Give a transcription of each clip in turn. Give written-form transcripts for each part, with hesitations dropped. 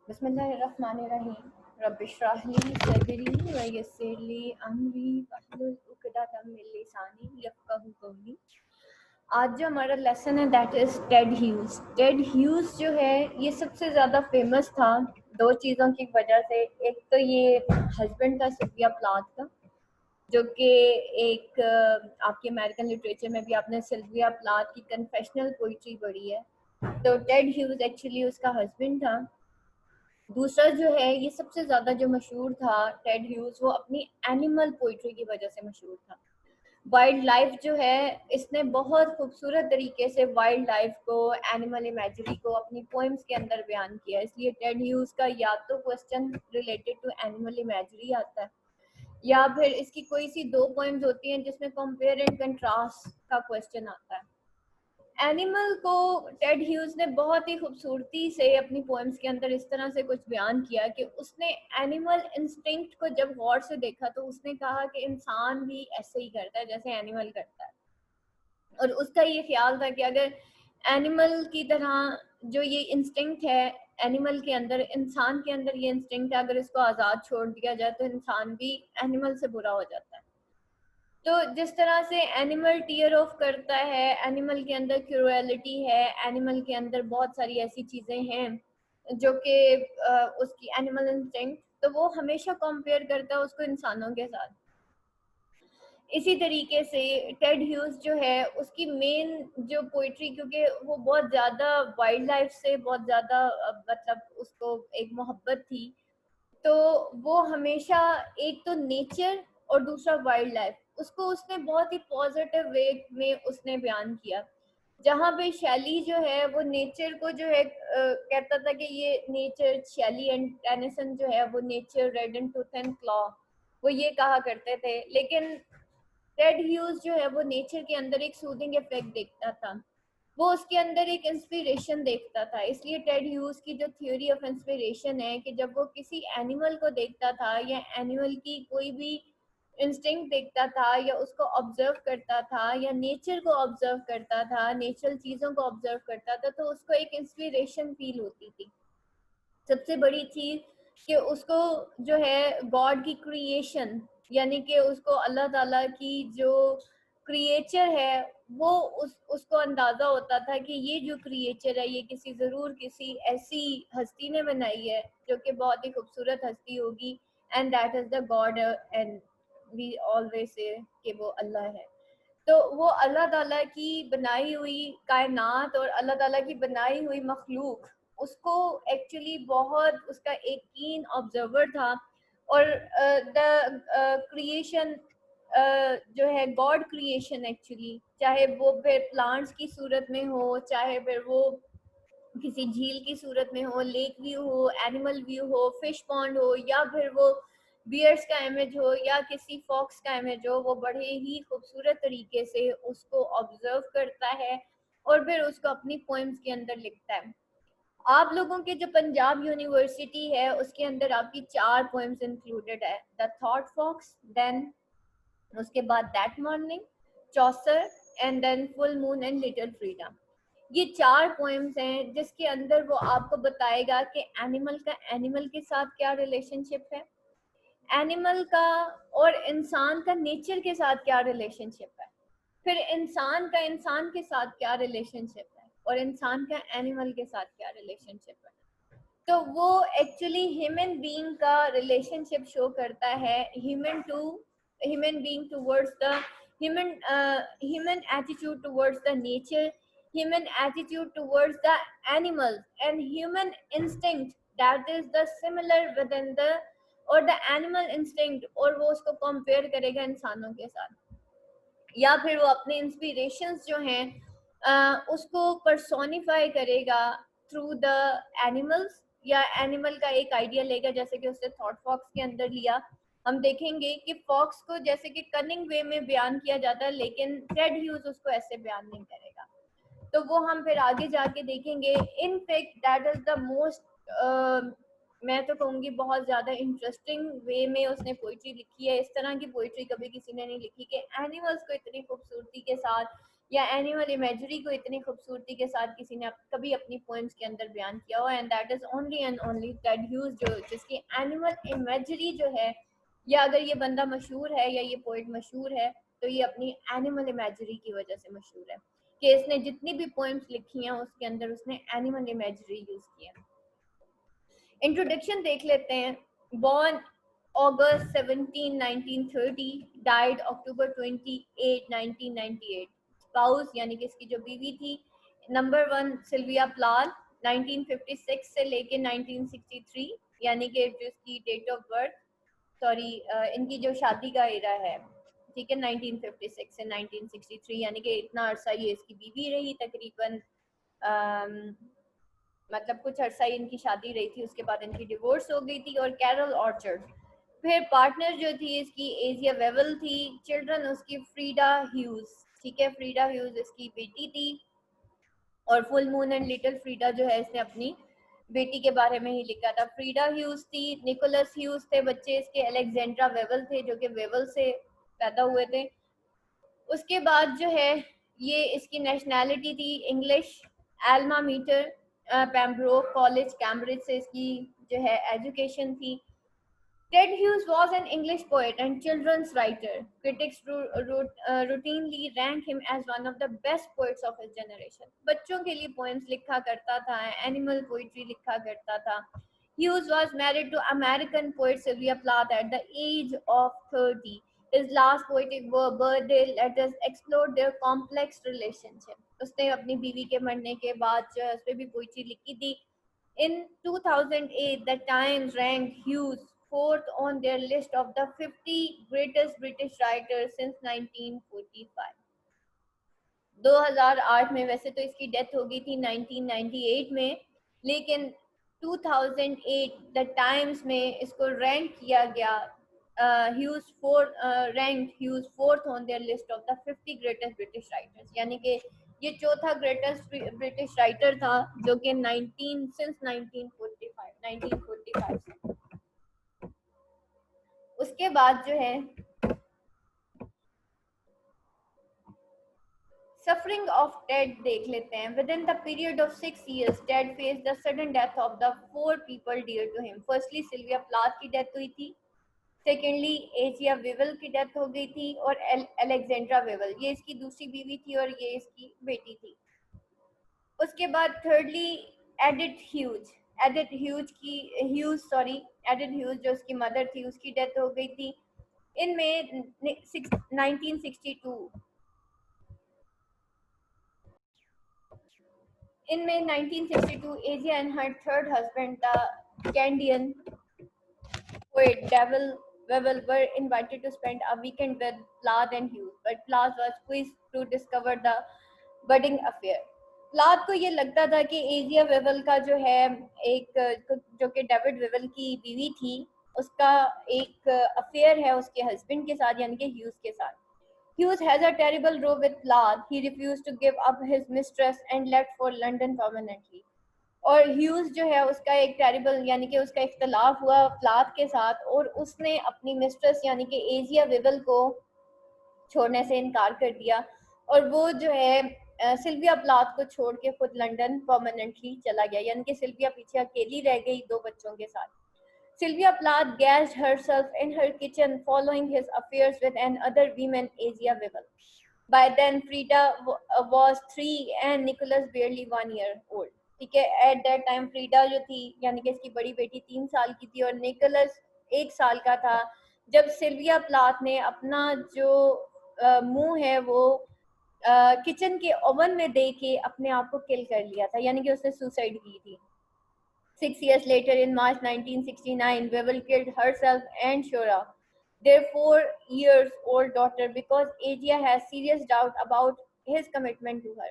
बिस्मिल्लाहिर्रहमानिर्रहीम रब्बिश्रह ली सदरी व यस्सिर ली अमरी वहलुल उक़दतम मिन लिसानी यफ़क़हू क़ौली। आज जो हमारा लेसन है that is Ted Hughes. Ted Hughes जो है ये सबसे ज़्यादा फेमस था दो चीज़ों की वजह से। एक तो ये हस्बैंड था सिल्विया प्लाथ का, जो कि एक आपके अमेरिकन लिटरेचर में भी आपने सिल्विया प्लाथ की कन्फेशनल पोइट्री पढ़ी है, तो टेड ह्यूज एक्चुअली उसका हस्बैंड था। दूसरा जो है ये सबसे ज़्यादा जो मशहूर था टेड ह्यूज, वो अपनी एनिमल पोइट्री की वजह से मशहूर था। वाइल्ड लाइफ जो है इसने बहुत खूबसूरत तरीके से वाइल्ड लाइफ को, एनिमल इमेजरी को अपनी पोइम्स के अंदर बयान किया। इसलिए टेड ह्यूज का या तो question related to animal imagery आता है, या फिर इसकी कोई सी दो पोइम्स होती हैं जिसमें कंपेयर एंड कंट्रास्ट का क्वेश्चन आता है। एनिमल को टेड ह्यूज ने बहुत ही खूबसूरती से अपनी पोएम्स के अंदर इस तरह से कुछ बयान किया कि उसने एनिमल इंस्टिंक्ट को जब गौर से देखा तो उसने कहा कि इंसान भी ऐसे ही करता है जैसे एनिमल करता है। और उसका ये ख्याल था कि अगर एनिमल की तरह जो ये इंस्टिंक्ट है एनिमल के अंदर, इंसान के अंदर ये इंस्टिंक्ट है, अगर इसको आज़ाद छोड़ दिया जाए तो इंसान भी एनिमल से बुरा हो जाता है। तो जिस तरह से एनिमल टीयर ऑफ करता है, एनिमल के अंदर क्रूएलिटी है, एनिमल के अंदर बहुत सारी ऐसी चीज़ें हैं जो कि उसकी एनिमल इंस्टिंक्ट, तो वो हमेशा कंपेयर करता है उसको इंसानों के साथ। इसी तरीके से टेड ह्यूज जो है उसकी मेन जो पोइट्री, क्योंकि वो बहुत ज़्यादा वाइल्ड लाइफ से बहुत ज़्यादा मतलब उसको एक मोहब्बत थी, तो वो हमेशा एक तो नेचर और दूसरा वाइल्ड लाइफ, उसको उसने बहुत ही पॉजिटिव वे में उसने बयान किया। जहाँ पे शैली जो है वो नेचर को जो है कहता था कि ये नेचर, शैली एंड टेनिसन जो है वो nature red and tooth and claw, वो ये कहा करते थे। लेकिन टेड ह्यूज जो है वो नेचर के अंदर एक सूदिंग इफेक्ट देखता था, वो उसके अंदर एक इंस्पिरेशन देखता था। इसलिए टेड ह्यूज की जो थ्योरी ऑफ इंस्पिरेशन है कि जब वो किसी एनिमल को देखता था या एनिमल की कोई भी इंस्टिंक्ट देखता था या उसको ऑब्जर्व करता था या नेचर को ऑब्जर्व करता था, नेचुरल चीज़ों को ऑब्जर्व करता था, तो उसको एक इंस्पिरेशन फील होती थी। सबसे बड़ी चीज़ कि उसको जो है गॉड की क्रिएशन, यानी कि उसको अल्लाह ताला की जो क्रिएचर है वो उसको अंदाज़ा होता था कि ये जो क्रिएचर है ये किसी ऐसी हस्ती ने बनाई है जो कि बहुत ही खूबसूरत हस्ती होगी, and that is the God, and we always say कि वो अल्लाह है। तो वो अल्लाह ताला की बनाई हुई कायनात और अल्लाह ताला की बनाई हुई मखलूक, उसको एक्चुअली बहुत उसका एक कीन ऑब्जर्वर था। और द क्रिएशन जो है गॉड क्रिएशन एक्चुअली, चाहे वो फिर प्लांट्स की सूरत में हो, चाहे फिर वो किसी झील की सूरत में हो, लेक व्यू हो, एनिमल व्यू हो, फिश पॉन्ड हो, या फिर वो बियर्स का इमेज हो या किसी फॉक्स का इमेज हो, वो बड़े ही खूबसूरत तरीके से उसको ऑब्जर्व करता है और फिर उसको अपनी पोएम्स के अंदर लिखता है। आप लोगों के जो पंजाब यूनिवर्सिटी है उसके अंदर आपकी 4 पोएम्स इंक्लूडेड है, द थॉट फॉक्स, देन उसके बाद that morning, Chaucer, and then full moon and little freedom. ये 4 पोएम्स हैं जिसके अंदर वो आपको बताएगा कि एनिमल का एनिमल के साथ क्या रिलेशनशिप है, एनिमल का और इंसान का नेचर के साथ क्या रिलेशनशिप है, फिर इंसान का इंसान के साथ क्या रिलेशनशिप है, और इंसान का एनिमल के साथ क्या रिलेशनशिप है। तो वो एक्चुअली ह्यूमन बीइंग का रिलेशनशिप शो करता है, human being towards the human attitude towards the nature, human attitude towards the animals, and human instinct that is the similar within the और the animal instinct, और वो उसको compare करेगा इंसानों के साथ, या फिर वो अपने इंस्पिरेशंस जो हैं उसको पर्सोनिफाई करेगा थ्रू द एनिमल्स, या एनिमल का एक आइडिया लेगा जैसे कि उसने थॉट फॉक्स के अंदर लिया। हम देखेंगे कि फॉक्स को जैसे कि कनिंग वे में बयान किया जाता है, लेकिन टेड ह्यूज उसको ऐसे बयान नहीं करेगा। तो वो हम फिर आगे जाके देखेंगे। In fact that is the most, मैं तो कहूँगी बहुत ज़्यादा इंटरेस्टिंग वे में उसने पोइट्री लिखी है। इस तरह की पोइट्री कभी किसी ने नहीं लिखी कि एनिमल्स को इतनी खूबसूरती के साथ या एनिमल इमेजरी को इतनी खूबसूरती के साथ किसी ने कभी अपनी पोएम्स के अंदर बयान किया हो, and that is only and only Ted Hughes, जो जिसकी एनिमल इमेजरी जो है, या अगर ये बंदा मशहूर है या ये पोइट मशहूर है तो ये अपनी एनिमल इमेजरी की वजह से मशहूर है, कि इसने जितनी भी पोएम्स लिखी हैं उसके अंदर उसने एनिमल इमेजरी यूज की है। इंट्रोडक्शन देख लेते हैं। Born August 17, 1930, died October 28, 1998। Spouse यानी कि इसकी जो बीवी थी, नंबर 1 सिल्विया प्लाथ, 1956 से लेके 1963, यानी कि जिसकी डेट ऑफ बर्थ, सॉरी, इनकी जो शादी का एरा है, ठीक है, 1956 से 1963, यानी कि इतना अरसा ये इसकी बीवी रही तकरीबन। मतलब कुछ अरसा ही इनकी शादी रही थी, उसके बाद इनकी डिवोर्स हो गई थी। और कैरल ऑर्चर्ड, फिर पार्टनर जो थी इसकी एजिया वेवल थी। चिल्ड्रन उसकी फ्रीडा ह्यूज, ठीक है, फ्रीडा ह्यूज इसकी बेटी थी। और full moon and little Frieda जो है इसने अपनी बेटी के बारे में ही लिखा था। फ्रीडा ह्यूज थी, निकोलस ह्यूज थे बच्चे इसके, अलेक्जेंड्रा वेवल थे जो कि वेवल से पैदा हुए थे। उसके बाद जो है ये इसकी नेशनैलिटी थी English. Alma Pembroke college Cambridge से इसकी जो है एजुकेशन थी। Ted Hughes was an English poet and children's writer. Critics routinely rank him as one of the best poets of his generation. बच्चों के लिए poems लिखा करता था, animal poetry लिखा करता था। Hughes was married to American poet Sylvia Plath at the age of 30. His last poetic birthday letters explored their complex relationship. उसने अपनी बीवी के मरने के बाद जो है उस पर भी poetry लिखी थी। In 2008, the Times ranked Hughes fourth on their list of the 50 greatest British writers since 1945. 2008 में, वैसे तो इसकी डेथ हो गई थी 1998 में, लेकिन 2008 द टाइम्स में इसको रैंक किया गया, rank huge fourth on their list of the 50 greatest British writers, यानी कि ये चौथा ग्रेटेस्ट ब्रिटिश राइटर था जो कि 19 सिंस 1945 से। उसके बाद जो है Suffering of Ted देख लेते हैं। Within the period of 6 years, Ted faced the sudden death of the 4 people dear to him. Firstly, Sylvia Plath की डेथ हुई थी। सेकेंडली, एजिया वेवल की डेथ हो गई थी। और अलेक्जेंड्रा वेवल, ये इसकी दूसरी बीवी थी और ये इसकी बेटी थी। उसके बाद thirdly, Edith huge, Edith huge जो उसकी मदर थी उसकी डेथ हो गई थी। इनमें 1962 Asia and her third husband, the Canadian poet Devil Wevel, were invited to spend a weekend with Plath and Hughes, but Plath was quizzed to discover the budding affair. Plath को ये लगता था कि Asia Wavell का जो है एक, जो कि डेविड वेवल की बीवी थी, उसका एक अफेयर है उसके हस्बैंड के साथ, यानी कि ह्यूज के साथ। Hughes has a terrible row with Plath. He refused to give up his mistress and left for London permanently. और ह्यूज जो है उसका एक टेरिबल, यानी कि उसका इख्तलाफ हुआ प्लाथ के साथ, और उसने अपनी मिस्ट्रेस यानी कि एजिया वेवल को छोड़ने से इनकार कर दिया, और वो जो है सिल्विया प्लाथ को छोड़ के खुद लंदन परमानेंटली चला गया, यानी कि सिल्विया पीछे अकेली रह गई 2 बच्चों के साथ। Sylvia Plath gassed herself in her kitchen following his affairs with another woman, Asia Wevel. By then, Frida was 3 and Nicholas barely 1 year old. ठीक है, at that time फ्रीडा जो थी यानी कि इसकी बड़ी बेटी 3 साल की थी और निकोलस 1 साल का था, जब सिल्विया प्लाथ ने अपना जो मुंह है वो किचन के ओवन में दे के अपने आप को किल कर लिया था, यानी कि उसने सुसाइड की थी। 6 years later, in March 1969, Wevel killed herself and Shora, their 4-year-old daughter, because Asia has serious doubt about his commitment to her.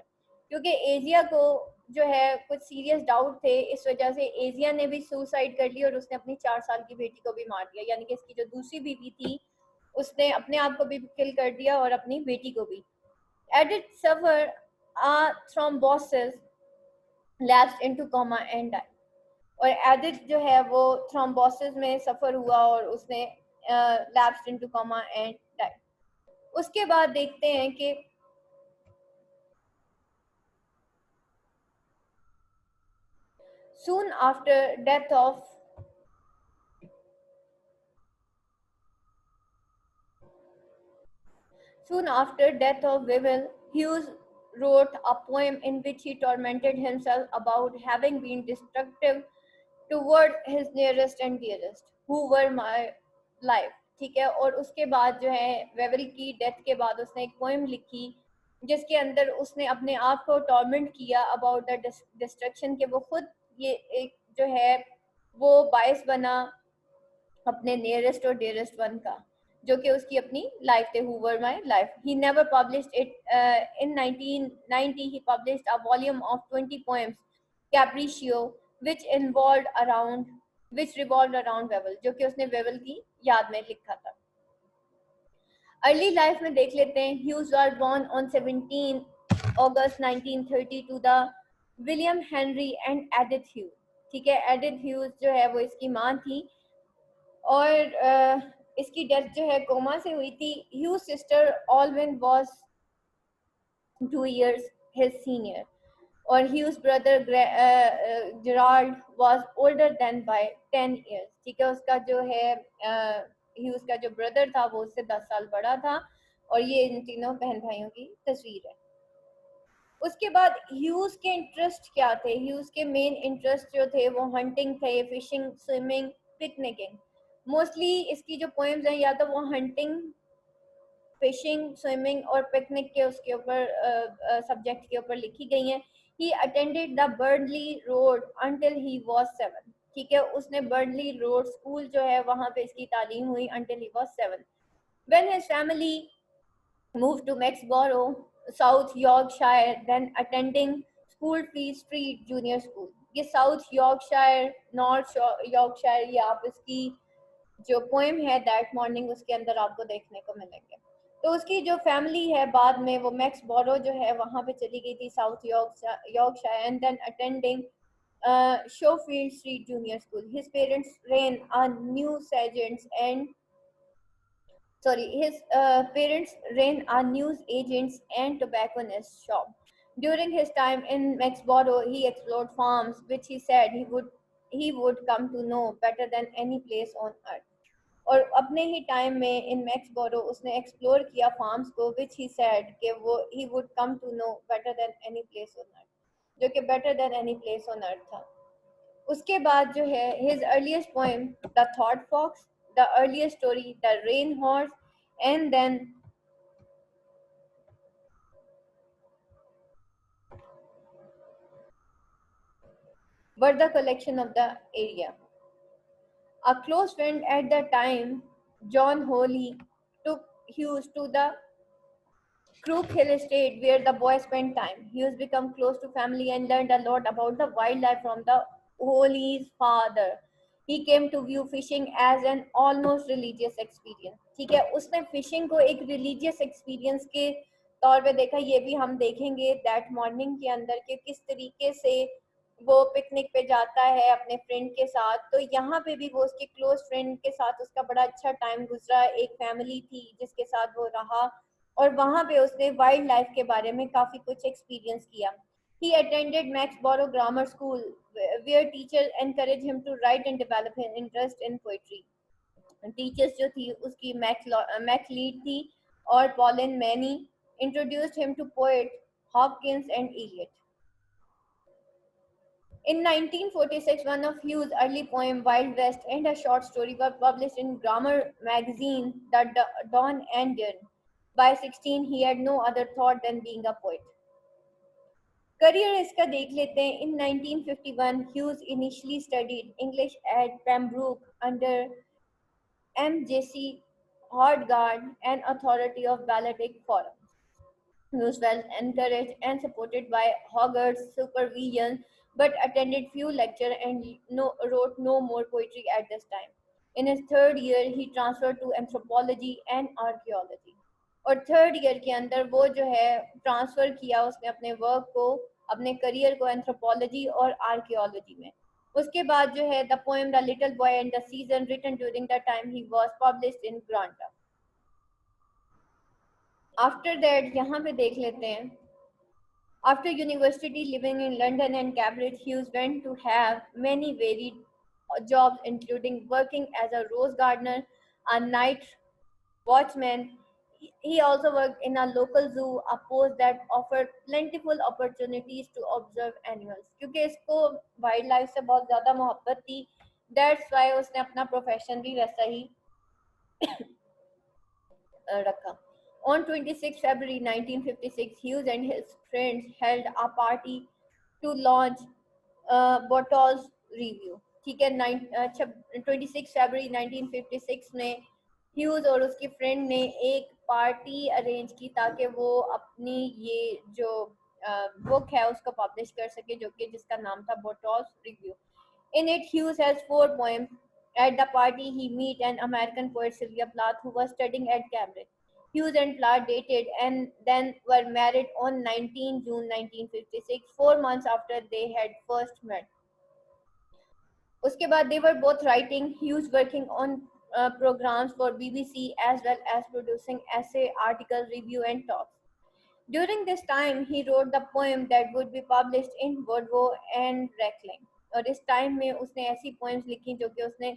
क्योंकि एजिया को जो है कुछ सीरियस डाउट थे, इस वजह से एजिया ने भी सुसाइड कर ली और उसने अपनी 4 साल की बेटी को भी मार दिया, यानी कि इसकी जो दूसरी बीवी थी उसने अपने आप को भी किल कर दिया और अपनी बेटी को भी। Edith suffered a thrombosis, lapsed into coma and died. और एडिथ जो है वो थ्रोम्बोसिस में सफर हुआ और उसने lapsed into coma and died. उसके बाद देखते हैं कि Soon after death of Wewell, Hughes wrote a poem in which he tormented himself about having been destructive toward his nearest and dearest, who were my life. ठीक है, और उसके बाद जो है वेवल की डेथ के बाद उसने एक पोएम लिखी जिसके अंदर उसने अपने आप को टॉर्मेंट किया अबाउट द डिस्ट्रक्शन के वो खुद ये एक जो है वो बायस बना अपने नियरेस्ट और डियरेस्ट वन का जो कि उसकी अपनी लाइफ थे who were my life he never published it in 1990 he published a volume of 20 poems Capriccio which revolved around Wewell जो कि उसने वेवल की याद में लिखा था अर्ली लाइफ में देख लेते हैं huge were born on 17 August 1930 to the William Henry and Edith Hughes ठीक है एडिथ ह्यूज जो है वो इसकी माँ थी और इसकी डेथ जो है कोमा से हुई थी Hughes sister Olwyn was 2 years his senior और Hughes brother Gerald was older then by 10 years ठीक है उसका जो है ह्यूज का जो ब्रदर था वो उससे 10 साल बड़ा था और ये इन तीनों बहन भाइयों की तस्वीर है उसके बाद ह्यूज के इंटरेस्ट क्या थे ह्यूज के मेन इंटरेस्ट जो थे वो हंटिंग थे फिशिंग स्विमिंग पिकनिकिंग मोस्टली इसकी जो पोएम्स हैं या तो वो हंटिंग फिशिंग स्विमिंग और पिकनिक के उसके ऊपर सब्जेक्ट के ऊपर लिखी गई हैं he attended the Burnley Road until he was 7 ठीक है उसने बर्डली रोड स्कूल जो है वहां पे इसकी तालीम हुई until he was 7 when his family moved to Mexborough, South Yorkshire, then attending Schoolfield Street Junior School. ये साउथ यॉर्कशायर नॉर्थ यॉर्कशायर ये आप इसकी जो पोएम है दैट मॉर्निंग उसके अंदर आपको देखने को मिलेंगे तो उसकी जो फैमिली है बाद में वो मैक्सबोरो जो है वहां पे चली गई थी South Yorkshire and then attending Schofield Street Junior School. His parents ran a newsagents and his parents ran a news agents and tobacconist shop. During his time in Mexborough, he explored farms, which he said he would come to know better than any place on earth. और अपने ही time में इन मैक्सबोरो उसने explore किया farms को विच ही said कि वो he would come to know better than any place on earth जो कि better than any place on earth था उसके बाद जो है his earliest poem the thought fox the earliest story the rain horse and then were the collection of the area. A close friend at the time, John Holly, took Hughes to the Crook Hill Estate, where the boy spent time. Hughes became close to family and learned a lot about the wildlife from the Holy's father. He came to view fishing as an almost religious experience. ठीक है उसने fishing को एक religious experience के तौर पे देखा ये भी हम देखेंगे दैट मॉर्निंग के अंदर के किस तरीके से वो पिकनिक पे जाता है अपने फ्रेंड के साथ तो यहाँ पे भी वो उसके क्लोज फ्रेंड के साथ उसका बड़ा अच्छा टाइम गुजरा एक फैमिली थी जिसके साथ वो रहा और वहां पे उसने वाइल्ड लाइफ के बारे में काफी कुछ एक्सपीरियंस किया he attended Mexborough Grammar School where teachers encourage him to write and develop an interest in poetry teachers जो थी उसकी मैकलीड थी और पॉलिन मैनी introduced him to poet Hopkins and Eliot. In 1946, one of Hughes' early poems, Wild West, and a short story were published in Grammar magazine, The Dawn and Dun. By 16, he had no other thought than being a poet. Career इसका देख लेते हैं इन 1951 huge initially studied English at पेम्ब्रूक under MJC Hardgard, an authority of Baltic Forum. Hughes was encouraged and supported by Hogarth's supervision, but attended few lectures and wrote no more poetry at this time. In his third year, he transferred to anthropology and archaeology. और third year के अंदर वो जो है transfer किया उसने अपने work को अपने करियर को एंथ्रोपोलॉजी और आर्कियोलॉजी में उसके बाद जो है the poem the little boy and the season written during the time he was published in Granta after that यहाँ पे देख लेते हैं After university, living in London and Cambridge, Hughes went to have many varied jobs, including working as a rose gardener, a night watchman. He also worked in a local zoo, a post that offered plentiful opportunities to observe animals. क्योंकि इसको wild life से बहुत ज़्यादा मोहब्बत थी, that's why उसने अपना profession भी वैसा ही रखा. On 26 February 1956, Hughes and his friends held a party to launch Botolph's Review. ठीक है, 26 फरवरी 1956 में ह्यूज और उसकी फ्रेंड ने एक पार्टी अरेंज की ताकि वो अपनी ये जो बुक है उसको पब्लिश कर सके, जो कि जिसका नाम था बोटॉल्स review. In it, Hughes has 4 poems. At the party, he meet an American poet, Sylvia Plath, who was studying at Cambridge. Hughes and Plath dated and then were married on 19 June 1956, 4 months after they had first met. उसके बाद they were both writing, Hughes working on programs for BBC as well as producing essay, article, review and talks. During this time, he wrote the poem that would be published in Vaudeville and Reckling. और इस time में उसने ऐसी poems लिखी जो कि उसने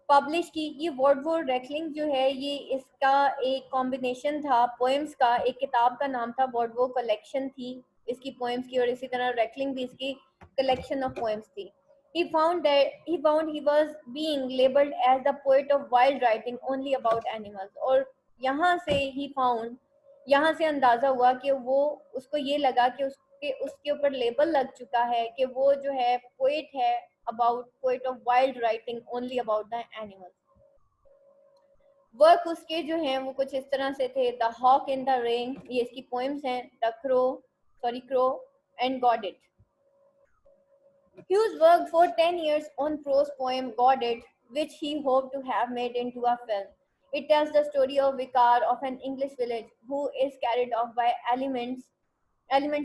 publish की. ये वॉडवोर रेकलिंग जो है, ये इसका एक कॉम्बिनेशन था पोएम्स का. एक किताब का नाम था वॉडवो कलेक्शन थी इसकी पोएम्स की, और इसी तरह रेकलिंग भी इसकी कलेक्शन ऑफ पोएम्स थी. He found he was being labeled as the poet of wild writing only about animals. और यहाँ से अंदाजा हुआ कि वो उसको ये लगा कि उसके ऊपर लेबल लग चुका है कि वो जो है पोएट है, about poet of wild writing only about the animals. Work उसके जो हैं वो कुछ इस तरह से थे. The hawk in the rain, ये इसकी पोएम्स हैं. The crow and God it. Hughes worked for 10 years on prose poem God It, which he hoped to have made into a film. It tells the story of vicar of an English village who is carried off by element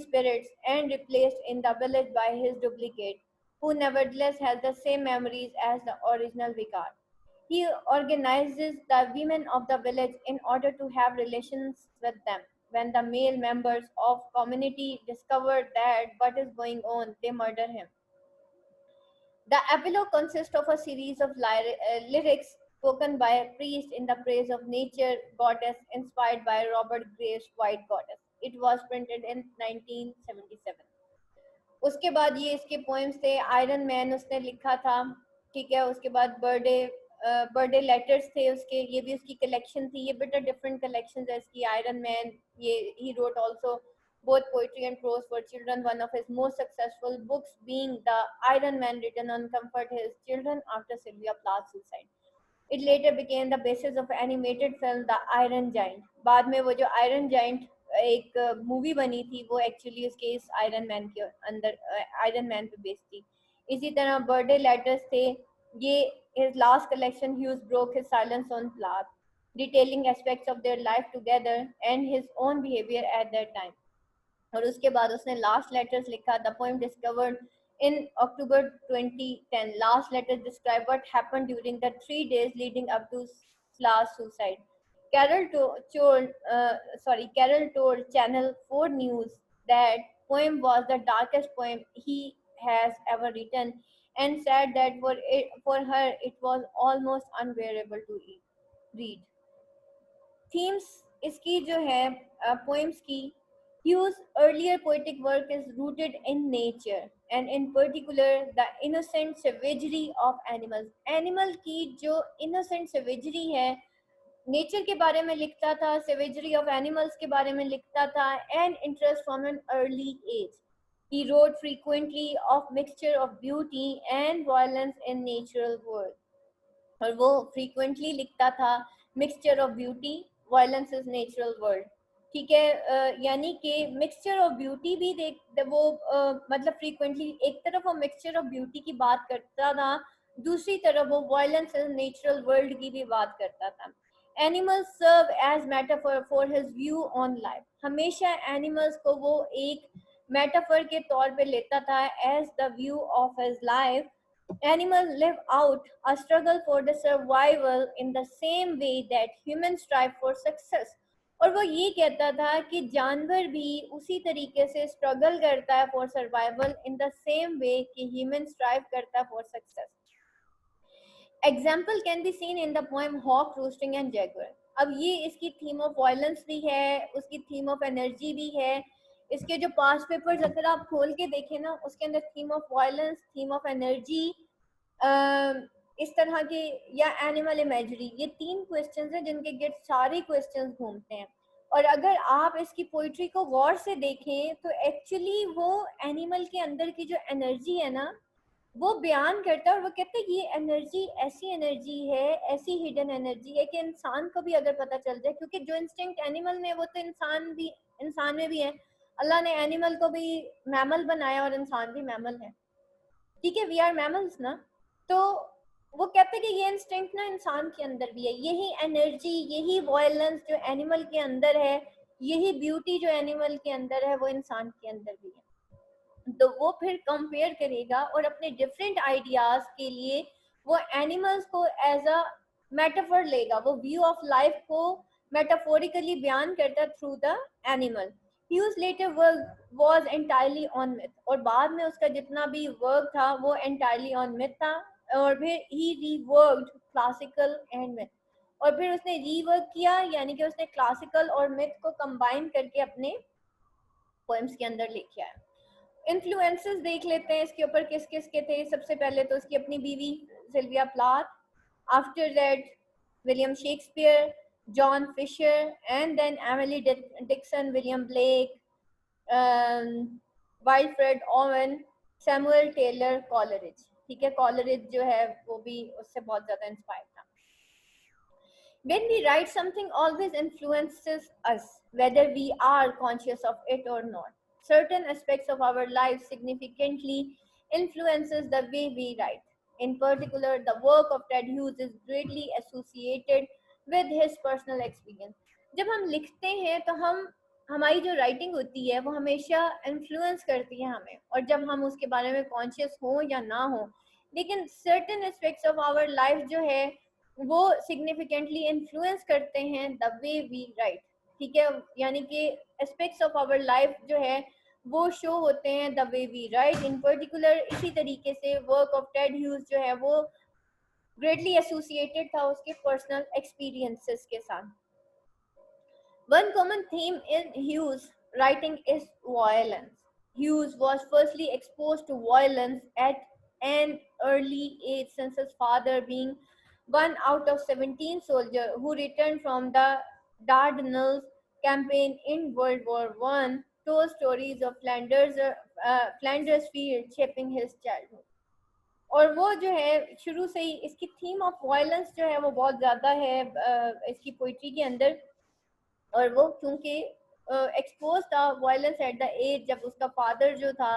spirits and replaced in the village by his duplicate, who nevertheless has the same memories as the original vicar. He organizes the women of the village in order to have relations with them. When the male members of community discover that what is going on, they murder him. The epilogue consists of a series of lyrics spoken by a priest in the praise of nature goddess inspired by Robert Graves' White Goddess. It was printed in 1977. उसके बाद ये इसके poems थे. Iron man उसने लिखा था, ठीक है. उसके बाद बर्थडे लेटर्स थे उसके, ये भी उसकी कलेक्शन थी. ये बेटा डिफरेंट कलेक्शन है इसकी. आयरन मैन, ये he wrote also both poetry and prose for children. One of his most successful books being The Iron Man, written on comfort his children after Sylvia Plath's suicide. It later became the basis of animated film The Iron Giant. बाद में वो जो iron giant एक movie बनी थी वो actually उसके इस आयरन मैन के अंदर आयरन मैन पे बेस्ड थी. इसी तरह बर्थडे लेटर्स थे. ये his last collection. Hughes broke his silence on Plath, detailing aspects of their life together and his own behavior at that time. और उसके बाद उसने लास्ट लेटर्स लिखा. The poem discovered in October 2010. Last letters describe what happened during the 3 days leading up to Slah's suicide. Carroll told Channel 4 News that poem was the darkest poem he has ever written, and said that for her it was almost unbearable to read. Themes इसकी जो है poems की, Hugh's earlier poetic work is rooted in nature and in particular the innocent savagery of animals. Animal की जो innocent savagery है, nature के बारे में लिखता था, savagery of animals के बारे में लिखता था, and interest from an early age. He wrote frequently of mixture of beauty and violence in natural world. और वो frequently लिखता था mixture of beauty, violence is natural world. ठीक है. यानी कि मिक्सचर ऑफ ब्यूटी भी वो मतलब फ्रीक्वेंटली एक तरफ वो मिक्सचर ऑफ ब्यूटी की बात करता था, दूसरी तरफ वो वायलेंस इन नेचुरल वर्ल्ड की भी बात करता था. Animals serve as metaphor for his view on life. हमेशा एनिमल्स को वो एक मेटाफर के तौर पे लेता था as the view of his life. Animals live out a struggle for the survival in the same way that humans strive for success. और वो ये कहता था कि जानवर भी उसी तरीके से स्ट्रगल करता है for survival in the same way कि ह्यूमन स्ट्राइव करता है for success. Example can be seen in the poem Hawk Roosting and Jaguar. अब ये इसकी थीम ऑफ वायलेंस भी है, उसकी थीम ऑफ एनर्जी भी है। इसके जो पास्ट पेपर्स अगर आप खोल के देखें ना, उसके अंदर theme of violence, theme of energy, इस तरह के, या एनिमल इमेजरी, ये 3 क्वेश्चंस हैं जिनके गिर्द सारे क्वेश्चंस घूमते हैं। और अगर आप इसकी पोइट्री को गौर से देखें तो एक्चुअली वो एनिमल के अंदर की जो एनर्जी है ना, वो बयान करता है। और वो कहते हैं ये एनर्जी ऐसी एनर्जी है, ऐसी हिडन एनर्जी है कि इंसान को भी अगर पता चल जाए, क्योंकि जो इंस्टिंक्ट एनिमल में वो तो इंसान में भी है। अल्लाह ने एनिमल को भी मैमल बनाया और इंसान भी मैमल है, ठीक है, वी आर मैमल्स ना। तो वो कहते हैं कि ये इंस्टिंक्ट ना इंसान के अंदर भी है, यही एनर्जी, यही वायलेंस जो एनिमल के अंदर है, यही ब्यूटी जो एनिमल के अंदर है, वो इंसान के अंदर भी है। तो वो फिर कंपेयर करेगा और अपने डिफरेंट आइडियाज के लिए वो एनिमल्स को एज अ मेटाफर लेगा, वो व्यू ऑफ लाइफ को मेटाफोरिकली बयान करता through the animal. Hughes later work was entirely on myth, और बाद में उसका जितना भी वर्क था वो एंटायरली ऑन मिथ था। और फिर ही रीवर्क्ड क्लासिकल एंड मिथ, और फिर उसने रीवर्क किया, यानी कि उसने क्लासिकल और मिथ को कंबाइन करके अपने पोएम्स के अंदर लेके आया। इन्फ्लुएंसेस देख लेते हैं इसके ऊपर किस किस के थे। सबसे पहले तो उसकी अपनी बीवी Sylvia Plath, after that William Shakespeare, John Fisher, and then Emily Dickson, William Blake, Wilfred Owen, Samuel Taylor Coleridge. ठीक है, कॉलरिज जो है वो भी उससे बहुत ज्यादा इंस्पायर था। When we write, something always influences us, whether we are conscious of it or not. Certain aspects of our life significantly influences the way we write. In particular, the work of Ted Hughes is greatly associated with his personal experience. जब हम लिखते हैं तो हमारी जो writing होती है वो हमेशा इन्फ्लुएंस करती है हमें, और जब हम उसके बारे में कॉन्शियस हो या ना हो, लेकिन certain aspects of our life जो है वो सिग्निफिकेंटली इन्फ्लुएंस करते हैं द वे वी राइट। ठीक है, यानी कि एस्पेक्ट्स ऑफ आवर लाइफ जो है वो शो होते हैं the way we write. In particular इसी तरीके से वर्क ऑफ टेड ह्यूज जो है वो ग्रेटली एसोसिएटेड था उसके पर्सनल एक्सपीरियंसेस के साथ। One common theme in Hughes' writing is violence. Hughes was firstly exposed to violence at an early age, since his father being one out of 17 soldiers who returned from the Dardanelles campaign in World War I, told stories of Flanders field shaping his childhood. और वो जो है शुरू से ही इसकी theme of violence जो है वो बहुत ज़्यादा है इसकी पोइट्री के अंदर। और वो क्योंकि एक्सपोज था वायलेंस एट द एज, जब उसका फादर जो था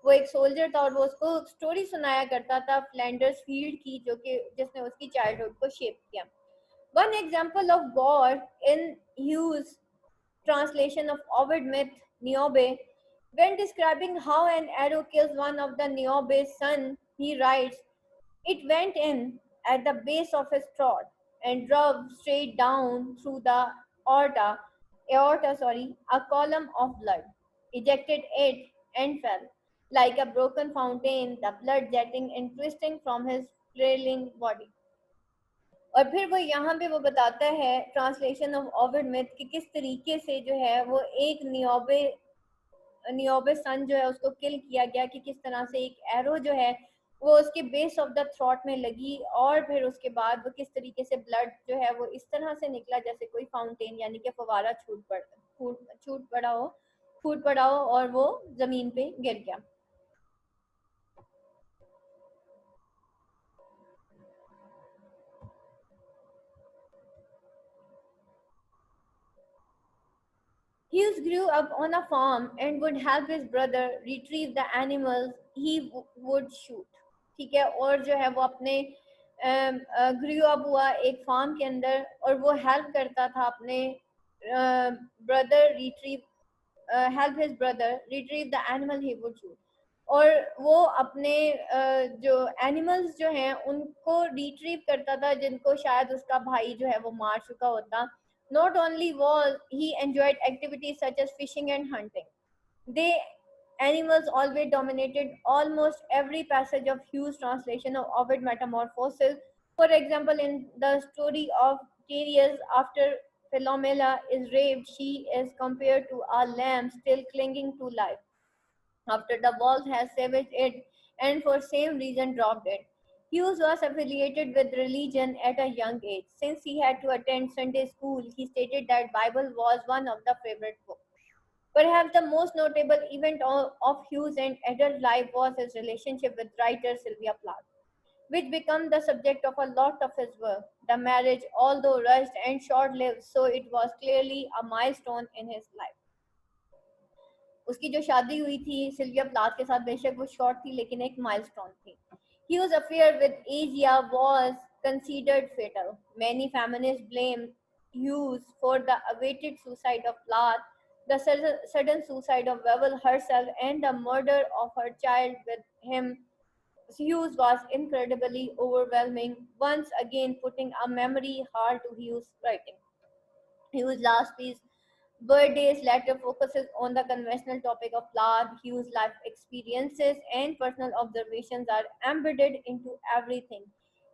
वो एक सोल्जर था और वो उसको स्टोरी सुनाया करता था फ्लैंडर्स फील्ड की, जो कि जिसने उसकी चाइल्डहुड को शेप किया। One example of God in huge translation of Ovid myth Niobe, when describing how an arrow kills one of the Niobe's son, he writes, "It went in at the base of his throat and drove straight down through the a column of blood, ejected it and fell like a broken fountain, the blood jetting and twisting from his flailing body." और फिर वो यहाँ पे वो बताता है translation of Ovid myth कि किस तरीके से जो है वो एक नियोबे सन जो है उसको किल किया गया, कि किस तरह से एक एरो जो है वो उसके बेस ऑफ द थ्रॉट में लगी, और फिर उसके बाद वो किस तरीके से ब्लड जो है वो इस तरह से निकला जैसे कोई फाउंटेन, यानी कि फवारा फूट पड़ा हो और वो जमीन पे गिर गया। Hughes grew up on a farm and would help his brother retrieve the animals he would shoot. ठीक है, और जो है वो अपने ग्रू अप हुआ एक फार्म के अंदर और वो हेल्प करता था अपने brother help his brother retrieve the animal he would shoot, और वो अपने जो एनिमल्स जो हैं उनको रिट्रीव करता था जिनको शायद उसका भाई जो है वो मार चुका होता। Not only was he enjoyed activities such as fishing and hunting, they animals always dominated almost every passage of Hughes' translation of Ovid Metamorphosis. For example, in the story of Tereus, after Philomela is raped, she is compared to a lamb still clinging to life after the wolf has savaged it and for same reason dropped it. Hughes was affiliated with religion at a young age. Since he had to attend Sunday school, he stated that Bible was one of the favorite books. Perhaps the most notable event of Hughes' and adult life was his relationship with writer Sylvia Plath, which became the subject of a lot of his work. The marriage, although rushed and short-lived, so it was clearly a milestone in his life. उसकी जो शादी हुई थी Sylvia Plath के साथ बेशक वो short थी लेकिन एक माइलस्टोन थी. Hughes' affair with Asia was considered fatal. Many feminists blame Hughes for the awaited suicide of Plath, the sudden suicide of Webber herself, and the murder of her child with him. Hughes was incredibly overwhelming, once again putting a memory hard to Hughes' writing. Hughes' last piece, Birday's letter, focuses on the conventional topic of Plath. Hughes' life experiences and personal observations are embedded into everything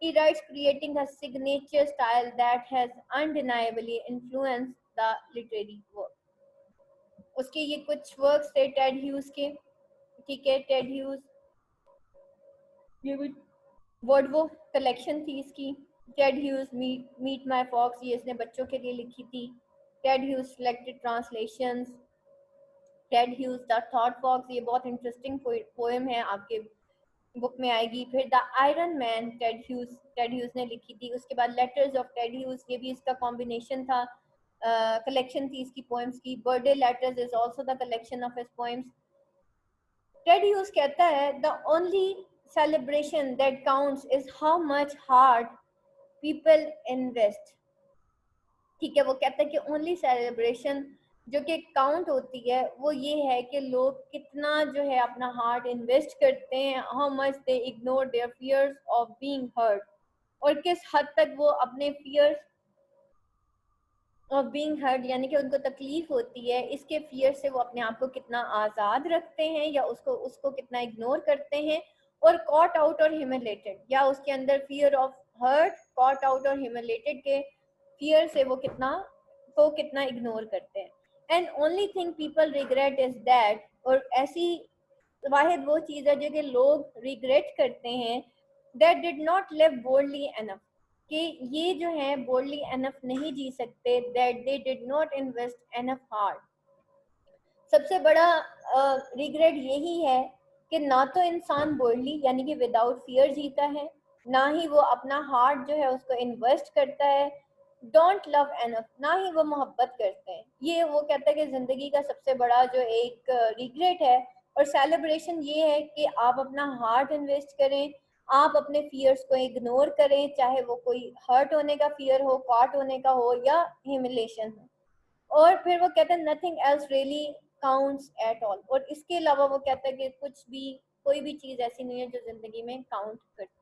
he writes, creating a signature style that has undeniably influenced the literary work. उसके ये कुछ works थे Ted Hughes के. ठीक है, Ted Hughes ये word वो collection थी इसकी. Ted Hughes meet my folks, ये इसने बच्चों के लिए लिखी थी. Ted Hughes selected translations. Ted Hughes the thought fox, ये बहुत इंटरेस्टिंग पोएम है, आपके बुक में आएगी. फिर the iron man, Ted Hughes ने लिखी थी. उसके बाद लेटर्स ऑफ टेड ह्यूज, ये भी इसका कॉम्बिनेशन था, कलेक्शन थी इसकी पोएम्स की. Birthday letters is also the collection of his poems. Ted Hughes कहता है the only celebration that counts is how much heart people invest. ठीक है, वो कहता है कि ओनली सेलिब्रेशन जो कि काउंट होती है वो ये है कि लोग कितना जो है अपना हार्ट इन्वेस्ट करते हैं, how much they ignore their fears of being hurt, और किस हद तक वो अपने फियर्स ऑफ बीइंग हर्ट यानी कि उनको तकलीफ होती है इसके फियर से वो अपने आप को कितना आज़ाद रखते हैं या उसको उसको कितना इग्नोर करते हैं. और कॉट आउट और ह्यूमिलेटेड, या उसके अंदर fear of hurt, caught out और ह्यूमिलेटेड के फियर से वो कितना इग्नोर करते हैं. And only thing people regret is that, और ऐसी वाहिद वो चीज़ है जो कि लोग रिग्रेट करते हैं, that did not live boldly enough, कि ये जो है बोल्डली एनफ नहीं जी सकते, that they did not invest enough heart. सबसे बड़ा रिग्रेट यही है कि ना तो इंसान बोल्डली यानी कि विदाउट फियर जीता है, ना ही वो अपना हार्ट जो है उसको इन्वेस्ट करता है, डोंट लव एनफ, ना ही वो मोहब्बत करते हैं. ये वो कहता है कि ज़िंदगी का सबसे बड़ा जो एक रिग्रेट है. और सेलिब्रेशन ये है कि आप अपना हार्ट इन्वेस्ट करें, आप अपने फियर्स को इग्नोर करें, चाहे वो कोई हर्ट होने का फियर हो, कॉट होने का हो, या ह्यूमिलेशन हो. और फिर वो कहते हैं nothing else really counts at all, और इसके अलावा वो कहता है कि कुछ भी कोई भी चीज़ ऐसी नहीं है जो ज़िंदगी में काउंट करती